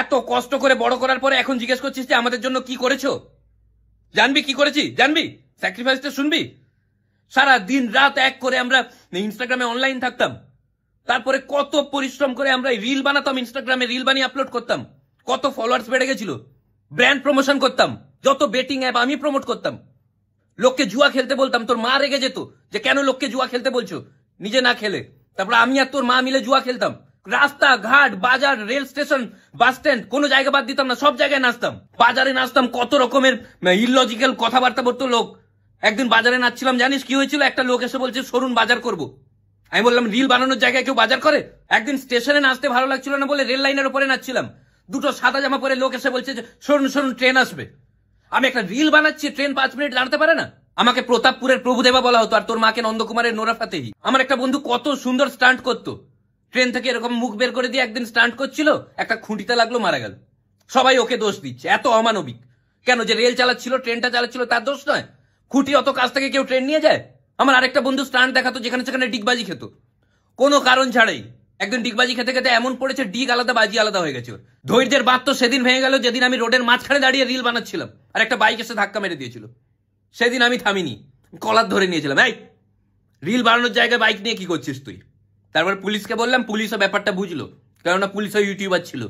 এত কষ্ট করে বড় করার পরে এখন জিজ্ঞেস করছিস যে আমাদের জন্য কি করেছো? জানবি কি করেছি? জানবি? স্যাক্রিফাইসটা শুনবি? সারা দিন রাত এক করে আমরা ইনস্টাগ্রামে অনলাইন থাকতাম, তারপরে কত পরিশ্রম করে আমরা রিল বানাতাম, ইনস্টাগ্রামে রিল বানিয়ে আপলোড করতাম, কত ফলোয়ার্স বেড়ে গেছিল, ব্র্যান্ড প্রমোশন করতাম, যত বেটিং অ্যাপ আমি প্রমোট করতাম, লোককে জুয়া খেলতে বলতাম, তোর মা রেগে যেত যে কেন লোককে জুয়া খেলতে বলছো নিজে না খেলে। তারপরে আমি আর তোর মা মিলে জুয়া খেলতাম, রাস্তা ঘাট বাজার রেল স্টেশন বাস স্ট্যান্ড কোনো জায়গা বাদ দিতাম না, সব জায়গায় নাচতাম, বাজারে নাচতাম, কত রকমের ইললজিক্যাল কথাবার্তা বলতো লোক। একদিন বাজারে নাচছিলাম, জানিস কি হয়েছিল? একটা লোক এসে বলছে সরুন বাজার করব। আমি বললাম রিল বানানোর জায়গায় কেউ বাজার করে? একদিন স্টেশনে নাচতে ভালো লাগছিল না বলে রেল লাইনের উপরে নাচছিলাম, দুটো সাদা জামা পরে লোক এসে বলছে সরুন সরুন ট্রেন আসবে। আমি একটা রিল বানাচ্ছি, ট্রেন 5 মিনিট দাঁড়াতে পারে না? আমাকে প্রতাপপুরের প্রভুদেবা বলা হতো, আর তোর মাকে নন্দকুমারের নোরা ফাতেহি। আমার একটা বন্ধু কত সুন্দর স্টান্ট করতো, ট্রেন থেকে এরকম মুখ বের করে দিয়ে একদিন স্টান্ট করছিল, একটা খুঁটিতে লাগলো, মারা গেল। সবাই ওকে দোষ দিচ্ছে, এত অমানবিক কেন? যে রেল চালাচ্ছিল, ট্রেনটা চালাচ্ছিল, তার দোষ নয়? খুঁটি অত কাছ থেকে কেউ ট্রেন নিয়ে যায়? আমার আরেকটা বন্ধু স্টান্ট দেখাতো যেখানে সেখানে ডিগবাজি খেত, কোনো কারণ ছাড়াই। একদিন ডিগবাজি খেতে খেতে এমন পড়েছে ডিগ আলাদা বাজি আলাদা হয়ে গেছে। ধৈর্যের বাদ তো সেদিন ভেঙে গেল যেদিন আমি রোডের মাঝখানে দাঁড়িয়ে রিল বানাচ্ছিলাম আর একটা বাইক এসে ধাক্কা মেরে দিয়েছিল। সেদিন আমি থামিনি, কলার ধরে নিয়েছিলাম, এই রিল বানানোর জায়গায় বাইক নিয়ে কি করছিস তুই? তারপর পুলিশকে বললাম, পুলিশও ব্যাপারটা বুঝলো, কেননা পুলিশও ইউটিউবার ছিল।